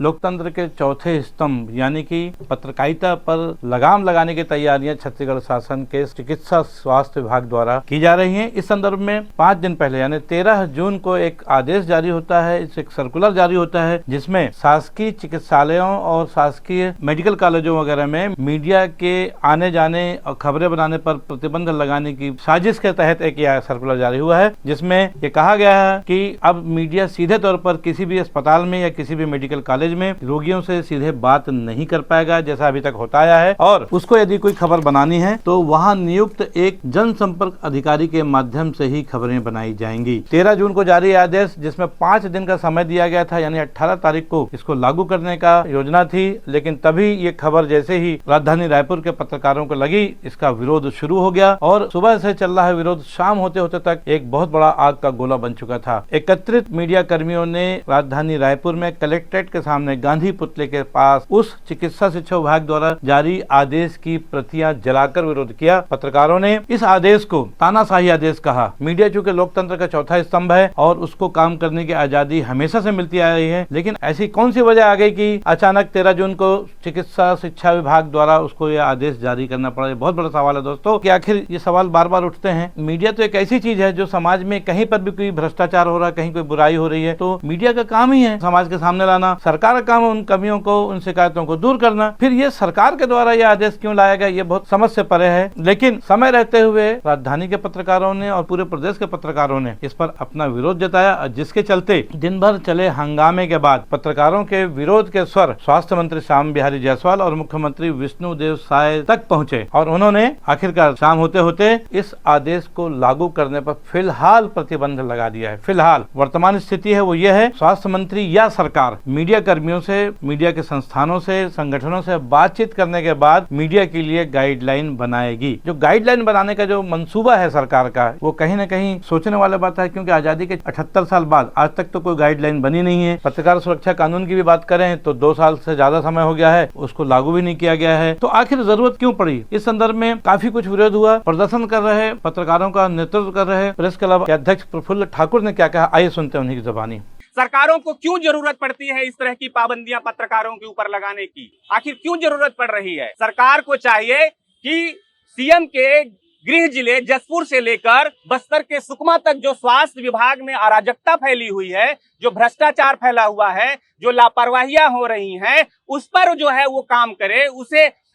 लोकतंत्र के चौथे स्तंभ यानी कि पत्रकारिता पर लगाम लगाने की तैयारियां छत्तीसगढ़ शासन के चिकित्सा स्वास्थ्य विभाग द्वारा की जा रही हैं। इस संदर्भ में 5 दिन पहले यानी 13 जून को एक आदेश जारी होता है, एक सर्कुलर जारी होता है, जिसमें शासकीय चिकित्सालयों और शासकीय मेडिकल कॉलेजों वगैरह में मीडिया के आने जाने और खबरें बनाने पर प्रतिबंध लगाने की साजिश के तहत एक यह सर्कुलर जारी हुआ है, जिसमें ये कहा गया है कि अब मीडिया सीधे तौर पर किसी भी अस्पताल में या किसी भी मेडिकल कॉलेज में रोगियों से सीधे बात नहीं कर पाएगा जैसा अभी तक होता आया है, और उसको यदि कोई खबर बनानी है तो वहां नियुक्त एक जनसंपर्क अधिकारी के माध्यम से ही खबरें बनाई जाएंगी। 13 जून को जारी आदेश, जिसमें 5 दिन का समय दिया गया था, यानी 18 तारीख को इसको लागू करने का योजना थी, लेकिन तभी ये खबर जैसे ही राजधानी रायपुर के पत्रकारों को लगी, इसका विरोध शुरू हो गया और सुबह से चल रहा है विरोध शाम होते होते तक एक बहुत बड़ा आग का गोला बन चुका था। एकत्रित मीडिया कर्मियों ने राजधानी रायपुर में कलेक्ट्रेट के सामने गांधी पुतले के पास उस चिकित्सा शिक्षा विभाग द्वारा जारी आदेश की प्रतियां जलाकर विरोध किया। पत्रकारों ने इस आदेश को तानाशाही आदेश कहा। मीडिया चूंकि लोकतंत्र का चौथा स्तंभ है और उसको काम करने की आजादी हमेशा से मिलती आ रही है, लेकिन ऐसी कौन सी वजह आ गई कि अचानक 13 जून को चिकित्सा शिक्षा विभाग द्वारा उसको यह आदेश जारी करना पड़ा? बहुत बड़ा सवाल है दोस्तों कि आखिर ये सवाल बार बार उठते हैं। मीडिया तो एक ऐसी चीज है जो समाज में कहीं पर भी कोई भ्रष्टाचार हो रहा है, कहीं कोई बुराई हो रही है, तो मीडिया का काम ही है समाज के सामने लाना। सरकार का काम है उन कमियों को, उन शिकायतों को दूर करना। फिर ये सरकार के द्वारा यह आदेश क्यों लाया गया, ये बहुत समझ से परे है। लेकिन समय रहते हुए राजधानी के पत्रकारों ने और पूरे प्रदेश के पत्रकारों ने इस पर अपना विरोध जताया, जिसके चलते दिन भर चले हंगामे के बाद पत्रकारों के विरोध के स्वर स्वास्थ्य मंत्री श्याम बिहारी जायसवाल और मुख्यमंत्री विष्णुदेव साय तक पहुंचे और उन्होंने आखिरकार शाम होते होते इस आदेश को लागू करने पर फिलहाल प्रतिबंध लगा दिया है। फिलहाल वर्तमान स्थिति है वो ये है, स्वास्थ्य मंत्री या सरकार मीडिया कर्मियों से, मीडिया के संस्थानों से, संगठनों से बातचीत करने के बाद मीडिया के लिए गाइडलाइन बनाएगी। जो गाइडलाइन बनाने का जो मंसूबा है सरकार का, वो कहीं न कहीं सोचने वाला बात है, क्योंकि आजादी के 78 साल बाद आज तक तो कोई गाइडलाइन बनी नहीं है। पत्रकार सुरक्षा कानून की भी बात करें तो 2 साल से ज्यादा समय हो गया है, उसको लागू भी नहीं किया गया है। तो आखिर जरूरत क्यों पड़ी? इस संदर्भ में काफी कुछ विरोध हुआ। प्रदर्शन कर रहे पत्रकारों का नेतृत्व कर रहे प्रेस क्लब के अध्यक्ष प्रफुल्ल ठाकुर ने क्या कहा, आइए सुनते हैं उन्हीं की जुबानी। सरकारों को क्यों जरूरत पड़ती है इस तरह की पाबंदियां पत्रकारों के ऊपर लगाने की? आखिर क्यों जरूरत पड़ रही है? सरकार को चाहिए कि सीएम के गृह जिले जसपुर से लेकर बस्तर के सुकमा तक जो स्वास्थ्य विभाग में अराजकता फैली हुई है, जो भ्रष्टाचार फैला हुआ है, जो लापरवाहियां हो रही हैं, उस पर जो है वो काम करे,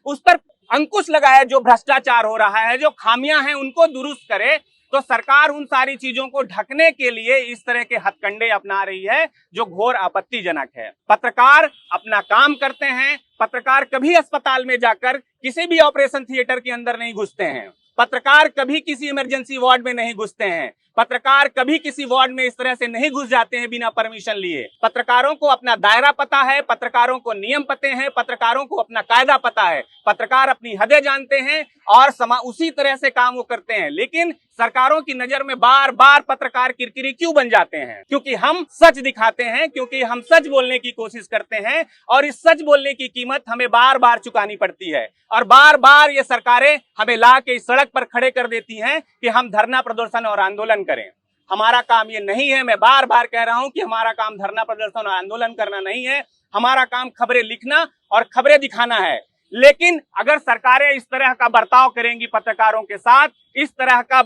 उस पर अंकुश लगाए। जो भ्रष्टाचार हो रहा है, जो खामियां हैं, उनको दुरुस्त करे। तो सरकार उन सारी चीजों को ढकने के लिए इस तरह के हथकंडे अपना रही है, जो घोर आपत्तिजनक है। पत्रकार अपना काम करते हैं। पत्रकार कभी अस्पताल में जाकर किसी भी ऑपरेशन थिएटर के अंदर नहीं घुसते हैं। पत्रकार कभी किसी इमरजेंसी वार्ड में नहीं घुसते हैं। पत्रकार कभी किसी वार्ड में इस तरह से नहीं घुस जाते हैं बिना परमिशन लिए। पत्रकारों को अपना दायरा पता है, पत्रकारों को नियम पते हैं, पत्रकारों को अपना कायदा पता है। पत्रकार अपनी हदें जानते हैं और उसी तरह से काम वो करते हैं। लेकिन सरकारों की नजर में बार बार पत्रकार किरकिरी क्यों बन जाते हैं? क्योंकि हम सच दिखाते हैं, क्योंकि हम सच बोलने की कोशिश करते हैं और इस सच बोलने की कीमत हमें बार बार चुकानी पड़ती है। और बार बार ये सरकारें हमें ला के इस सड़क पर खड़े कर देती हैं कि हम धरना प्रदर्शन और आंदोलन करें। हमारा काम ये नहीं है। मैं बार बार कह रहा हूं कि हमारा काम धरना प्रदर्शन और आंदोलन करना नहीं है। हमारा काम खबरें लिखना और खबरें दिखाना है। लेकिन अगर सरकारें इस तरह का बर्ताव करेंगी पत्रकारों के साथ, इस तरह का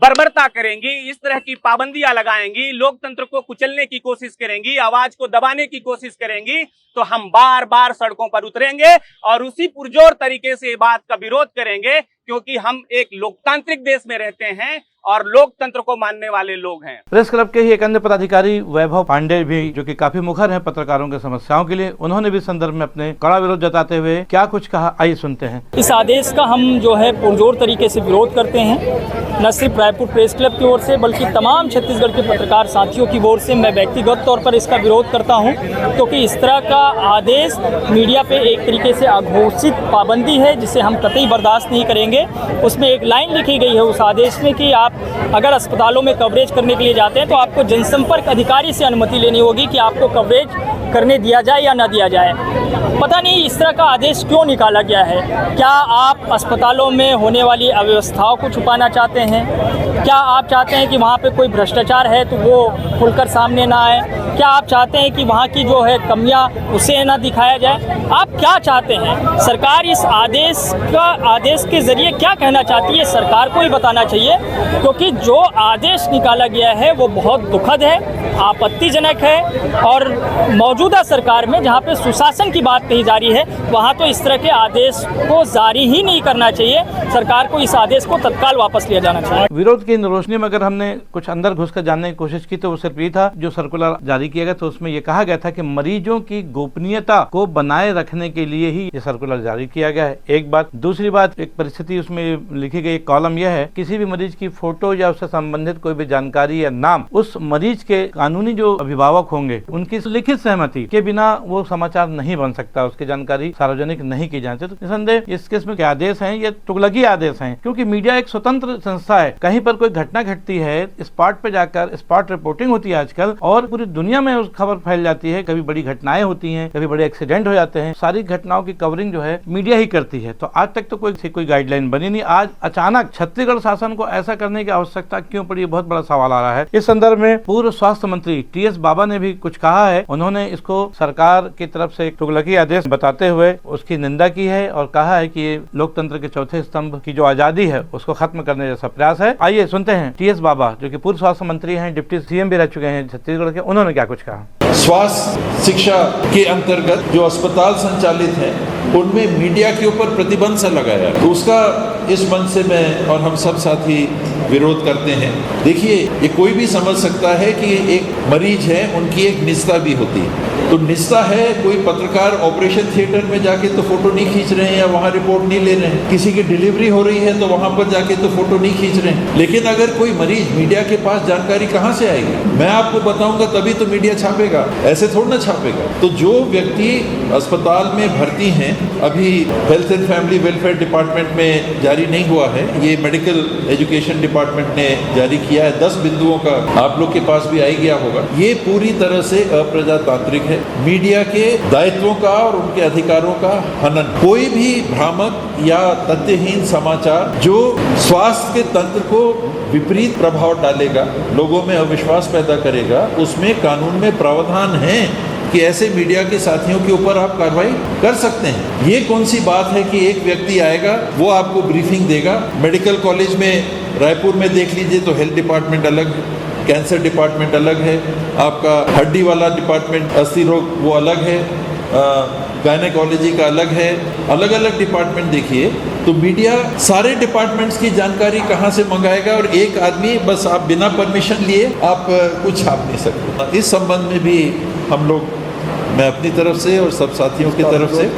बर्बरता करेंगी, इस तरह की पाबंदियां लगाएंगी, लोकतंत्र को कुचलने की कोशिश करेंगी, आवाज को दबाने की कोशिश करेंगी, तो हम बार बार सड़कों पर उतरेंगे और उसी पुरजोर तरीके से बात का विरोध करेंगे, क्योंकि हम एक लोकतांत्रिक देश में रहते हैं और लोकतंत्र को मानने वाले लोग हैं। प्रेस क्लब के ही एक अन्य पदाधिकारी वैभव पांडे भी, जो कि काफी मुखर हैं पत्रकारों के समस्याओं के लिए, उन्होंने भी संदर्भ में अपने कड़ा विरोध जताते हुए क्या कुछ कहा, आइए सुनते हैं। इस आदेश का हम जो है पुरजोर तरीके से विरोध करते हैं। न सिर्फ रायपुर प्रेस क्लब की ओर से बल्कि तमाम छत्तीसगढ़ के पत्रकार साथियों की ओर से मैं व्यक्तिगत तौर पर इसका विरोध करता हूं, क्योंकि इस तरह का आदेश मीडिया पे एक तरीके से अघोषित पाबंदी है, जिसे हम कतई बर्दाश्त नहीं करेंगे। उसमें एक लाइन लिखी गई है उस आदेश में कि आप अगर अस्पतालों में कवरेज करने के लिए जाते हैं तो आपको जनसंपर्क अधिकारी से अनुमति लेनी होगी कि आपको कवरेज करने दिया जाए या ना दिया जाए। पता नहीं इस तरह का आदेश क्यों निकाला गया है। क्या आप अस्पतालों में होने वाली अव्यवस्थाओं को छुपाना चाहते हैं? क्या आप चाहते हैं कि वहाँ पे कोई भ्रष्टाचार है तो वो खुलकर सामने ना आए? क्या आप चाहते हैं कि वहाँ की जो है कमियाँ उसे न दिखाया जाए? आप क्या चाहते हैं? सरकार इस आदेश के जरिए क्या कहना चाहती है, सरकार को ही बताना चाहिए, क्योंकि जो आदेश निकाला गया है वो बहुत दुखद है, आपत्तिजनक है। और मौजूदा सरकार में जहाँ पे सुशासन की बात कही जा रही है, वहाँ तो इस तरह के आदेश को जारी ही नहीं करना चाहिए। सरकार को इस आदेश को तत्काल वापस लिया जाना चाहिए। विरोध की रोशनी में अगर हमने कुछ अंदर घुसकर जानने की कोशिश की तो वो सिर्फ ये था, जो सर्कुलर जारी किया गया तो उसमें ये कहा गया था कि मरीजों की गोपनीयता को बनाए रखने के लिए ही ये सर्कुलर जारी किया गया है। एक बात। दूसरी बात, एक परिस्थिति उसमें लिखी गई कॉलम यह है, किसी भी मरीज की फोटो या उससे संबंधित कोई भी जानकारी या नाम उस मरीज के कानूनी जो अभिभावक होंगे उनकी लिखित सहमति के बिना वो समाचार नहीं बन सकता, उसकी जानकारी सार्वजनिक नहीं की जाती। तो निसंदेह इस केस में क्या आदेश हैं, ये तुगलकी आदेश हैं, क्योंकि मीडिया एक स्वतंत्र संस्था है। कहीं पर कोई घटना घटती है, स्पॉट पे जाकर स्पॉट रिपोर्टिंग होती है आजकल, और पूरी दुनिया में उस खबर फैल जाती है। कभी बड़ी घटनाएं होती हैं, कभी बड़े एक्सीडेंट हो जाते हैं, सारी घटनाओं की कवरिंग जो है मीडिया ही करती है। तो आज तक तो कोई गाइडलाइन बनी नहीं। आज अचानक छत्तीसगढ़ शासन को ऐसा करने की आवश्यकता क्यों पड़ी, बहुत बड़ा सवाल आ रहा है। इस संदर्भ में पूर्व स्वास्थ्य मंत्री टीएस बाबा ने भी कुछ कहा है। उन्होंने इसको सरकार की तरफ से एक तुगलकी आदेश बताते हुए उसकी निंदा की है और कहा है कि ये लोकतंत्र के चौथे स्तंभ की जो आजादी है उसको खत्म करने जैसा प्रयास है। आइए सुनते हैं टीएस बाबा, जो कि पूर्व स्वास्थ्य मंत्री हैं, डिप्टी सीएम भी रह चुके हैं छत्तीसगढ़ के, उन्होंने क्या कुछ कहा। स्वास्थ्य शिक्षा के अंतर्गत जो अस्पताल संचालित हैं उनमें मीडिया के ऊपर प्रतिबंध सा लगाया, तो उसका इस मंच से मैं और हम सब साथी विरोध करते हैं। देखिए, ये कोई भी समझ सकता है कि एक मरीज है, उनकी एक निष्ठा भी होती है। तो निष्ठा है, कोई पत्रकार ऑपरेशन थिएटर में जाके तो फोटो नहीं खींच रहे हैं या वहाँ रिपोर्ट नहीं ले रहे हैं, किसी की डिलीवरी हो रही है तो वहाँ पर जाके तो फोटो नहीं खींच रहे हैं। लेकिन अगर कोई मरीज, मीडिया के पास जानकारी कहाँ से आएगी? मैं आपको बताऊंगा तभी तो मीडिया छापेगा, ऐसे थोड़ा ना छापेगा। तो जो व्यक्ति अस्पताल में भर्ती हैं, अभी health and family welfare department में जारी नहीं हुआ है, ये मेडिकल एजुकेशन डिपार्टमेंट ने जारी किया है। 10 बिंदुओं का आप लोग के पास भी आई गया होगा। ये पूरी तरह से अप्रजातांत्रिक है, मीडिया के दायित्वों का और उनके अधिकारों का हनन। कोई भी भ्रामक या तथ्यहीन समाचार जो स्वास्थ्य के तंत्र को विपरीत प्रभाव डालेगा, लोगों में अविश्वास पैदा करेगा, उसमें कानून में प्रावधान है कि ऐसे मीडिया के साथियों के ऊपर आप कार्रवाई कर सकते हैं। ये कौन सी बात है कि एक व्यक्ति आएगा, वो आपको ब्रीफिंग देगा। मेडिकल कॉलेज में रायपुर में देख लीजिए तो हेल्थ डिपार्टमेंट अलग है, कैंसर डिपार्टमेंट अलग है, आपका हड्डी वाला डिपार्टमेंट अस्थि रोग वो अलग है, गायनेकोलॉजी का अलग है, अलग अलग डिपार्टमेंट देखिए। तो मीडिया सारे डिपार्टमेंट्स की जानकारी कहाँ से मंगाएगा, और एक आदमी बस आप बिना परमिशन लिए आप कुछ छाप नहीं सकते। इस संबंध में भी हम लोग, मैं अपनी तरफ से और सब साथियों की तरफ से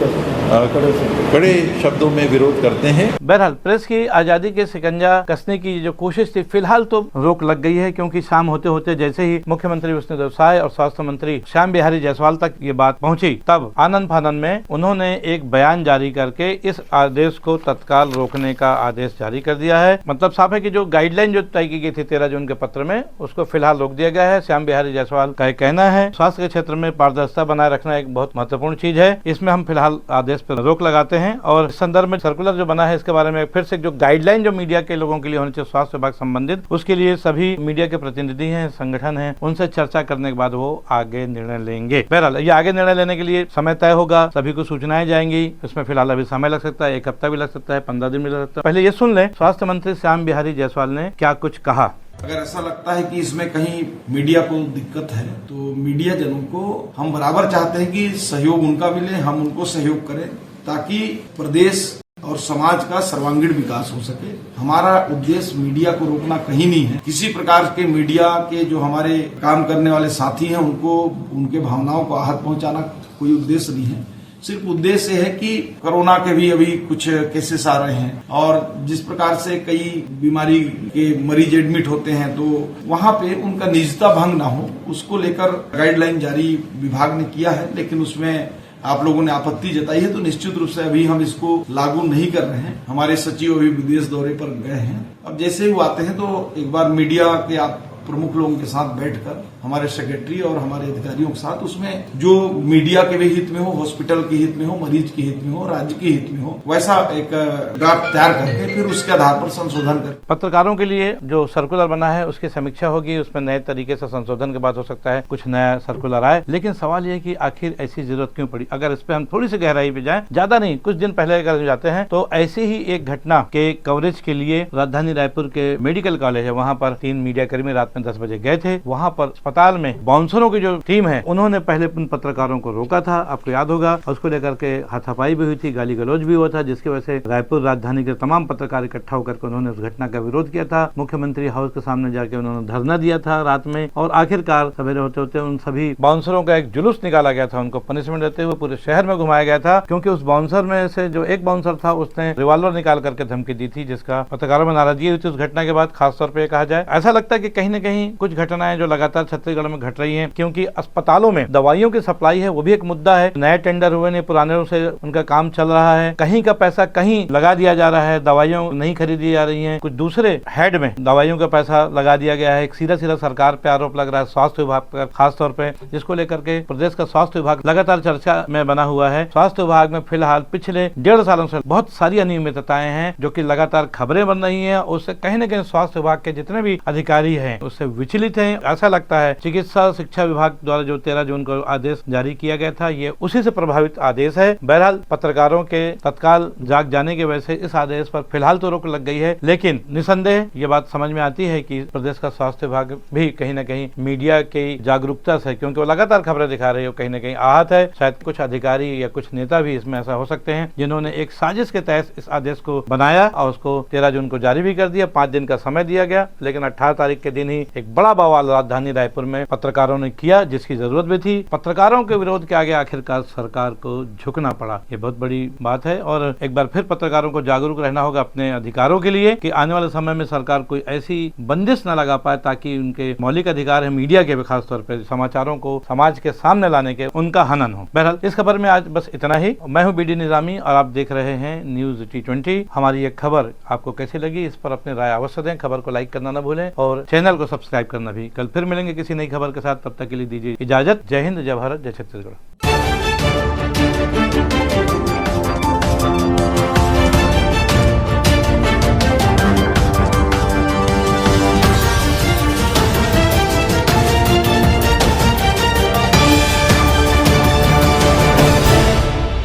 कड़े शब्दों में विरोध करते हैं। बहरहाल प्रेस की आजादी के शिकंजा कसने की जो कोशिश थी, फिलहाल तो रोक लग गई है, क्योंकि शाम होते होते जैसे ही मुख्यमंत्री विष्णुदेव साय और स्वास्थ्य मंत्री श्याम बिहारी जायसवाल तक ये बात पहुंची, तब आनन फानन में उन्होंने एक बयान जारी करके इस आदेश को तत्काल रोकने का आदेश जारी कर दिया है। मतलब साफ है कि जो गाइडलाइन जो तय की गई थी 13 जून के पत्र में, उसको फिलहाल रोक दिया गया है। श्याम बिहारी जायसवाल का कहना है, स्वास्थ्य के क्षेत्र में पारदर्शिता बनाए रखना एक बहुत महत्वपूर्ण चीज है, इसमें हम फिलहाल आदेश पर रोक लगाते हैं। और इस संदर्भ में सर्कुलर जो बना है, इसके बारे में फिर से जो गाइडलाइन जो मीडिया के लोगों के लिए होनी चाहिए स्वास्थ्य विभाग संबंधित, उसके लिए सभी मीडिया के प्रतिनिधि हैं, संगठन हैं, उनसे चर्चा करने के बाद वो आगे निर्णय लेंगे। बहरहाल ये आगे निर्णय लेने के लिए समय तय होगा, सभी को सूचनाएं जाएंगी, इसमें फिलहाल अभी समय लग सकता है, 1 हफ्ता भी लग सकता है, 15 दिन भी लग सकता है। पहले ये सुन लें स्वास्थ्य मंत्री श्याम बिहारी जायसवाल ने क्या कुछ कहा। अगर ऐसा लगता है कि इसमें कहीं मीडिया को दिक्कत है, तो मीडिया जनों को हम बराबर चाहते हैं कि सहयोग उनका मिले, हम उनको सहयोग करें, ताकि प्रदेश और समाज का सर्वांगीण विकास हो सके। हमारा उद्देश्य मीडिया को रोकना कहीं नहीं है। किसी प्रकार के मीडिया के जो हमारे काम करने वाले साथी हैं, उनको उनके भावनाओं को आहत पहुंचाना कोई उद्देश्य नहीं है। सिर्फ उद्देश्य है कि कोरोना के भी अभी कुछ केसेस आ रहे हैं, और जिस प्रकार से कई बीमारी के मरीज एडमिट होते हैं, तो वहां पे उनका निजता भंग ना हो, उसको लेकर गाइडलाइन जारी विभाग ने किया है। लेकिन उसमें आप लोगों ने आपत्ति जताई है, तो निश्चित रूप से अभी हम इसको लागू नहीं कर रहे हैं। हमारे सचिव अभी विदेश दौरे पर गए हैं, अब जैसे ही वो आते हैं तो एक बार मीडिया के आप प्रमुख लोगों के साथ बैठकर हमारे सेक्रेटरी और हमारे अधिकारियों के साथ, उसमें जो मीडिया के भी हित में हो, हॉस्पिटल के हित में हो, मरीज के हित में हो, राज्य के हित में हो, वैसा एक ड्राफ्ट तैयार करके फिर उसके आधार पर संशोधन कर। पत्रकारों के लिए जो सर्कुलर बना है उसकी समीक्षा होगी, उसमें नए तरीके से संशोधन के बाद हो सकता है कुछ नया सर्कुलर आए। लेकिन सवाल यह कि आखिर ऐसी जरूरत क्यों पड़ी? अगर इस पे हम थोड़ी सी गहराई पे जाएं, ज्यादा नहीं, कुछ दिन पहले अगर जाते हैं तो ऐसे ही एक घटना के कवरेज के लिए राजधानी रायपुर के मेडिकल कॉलेज है, वहां पर 3 मीडिया कर्मी रात में 10 बजे गए थे। वहां पर अस्पताल में बाउंसरों की जो टीम है उन्होंने पहले उन पत्रकारों को रोका था, आपको याद होगा, उसको लेकर के हाथापाई भी हुई थी, गाली गलौज भी हुआ था, जिसकी वजह से रायपुर राजधानी के तमाम पत्रकार इकट्ठा होकर के उन्होंने उस घटना का विरोध किया था। मुख्यमंत्री हाउस के सामने जाके उन्होंने धरना दिया था रात में, और आखिरकार सवेरे होते होते उन सभी बाउंसरों का एक जुलूस निकाला गया था, उनको पनिशमेंट देते हुए पूरे शहर में घुमाया गया था, क्योंकि उस बाउंसर में से जो एक बाउंसर था उसने रिवॉल्वर निकाल करके धमकी दी थी, जिसका पत्रकारों में नाराजगी हुई थी उस घटना के बाद। खासतौर पर कहा जाए, ऐसा लगता है कि कहीं न कहीं कुछ घटनाएं जो लगातार छत्तीसगढ़ में घट रही हैं, क्योंकि अस्पतालों में दवाइयों की सप्लाई है वो भी एक मुद्दा है। नए टेंडर हुए नहीं, पुराने से उनका काम चल रहा है, कहीं का पैसा कहीं लगा दिया जा रहा है, दवाइयां नहीं खरीदी जा रही हैं, कुछ दूसरे हेड में दवाइयों का पैसा लगा दिया गया है। एक सीधा सीधा सरकार पे आरोप लग रहा है, स्वास्थ्य विभाग पर खासतौर पे, जिसको लेकर के प्रदेश का स्वास्थ्य विभाग लगातार चर्चा में बना हुआ है। स्वास्थ्य विभाग में फिलहाल पिछले 1.5 सालों से बहुत सारी अनियमितताएं हैं जो कि लगातार खबरें बन रही हैं, उससे कहीं न कहीं स्वास्थ्य विभाग के जितने भी अधिकारी हैं उससे विचलित हैं। ऐसा लगता है चिकित्सा शिक्षा विभाग द्वारा जो 13 जून को आदेश जारी किया गया था, ये उसी से प्रभावित आदेश है। बहरहाल पत्रकारों के तत्काल जाग जाने की वजह से इस आदेश पर फिलहाल तो रोक लग गई है, लेकिन निसंदेह ये बात समझ में आती है कि प्रदेश का स्वास्थ्य विभाग भी कहीं न कहीं मीडिया की जागरूकता से, क्योंकि वो लगातार खबरें दिखा रही हो, कहीं न कहीं आहत है। शायद कुछ अधिकारी या कुछ नेता भी इसमें ऐसा हो सकते हैं जिन्होंने एक साजिश के तहत इस आदेश को बनाया और उसको 13 जून को जारी भी कर दिया। 5 दिन का समय दिया गया, लेकिन 18 तारीख के दिन ही एक बड़ा बवाल राजधानी रायपुर में पत्रकारों ने किया, जिसकी जरूरत भी थी। पत्रकारों के विरोध के आगे आखिरकार सरकार को झुकना पड़ा, ये बहुत बड़ी बात है। और एक बार फिर पत्रकारों को जागरूक रहना होगा अपने अधिकारों के लिए, कि आने वाले समय में सरकार कोई ऐसी बंदिश न लगा पाए ताकि उनके मौलिक अधिकार है मीडिया के, खासतौर पर समाचारों को समाज के सामने लाने के, उनका हनन हो। बहरहाल इस खबर में आज बस इतना ही। मैं हूं बीडी निजामी और आप देख रहे हैं न्यूज T20। हमारी ये खबर आपको कैसी लगी, इस पर अपनी राय अवश्य दें। खबर को लाइक करना न भूलें और चैनल को सब्सक्राइब करना भी। कल फिर मिलेंगे किसी नई खबर के साथ, तब तक के लिए दीजिए इजाजत। जय हिंद, जय भारत, जय छत्तीसगढ़।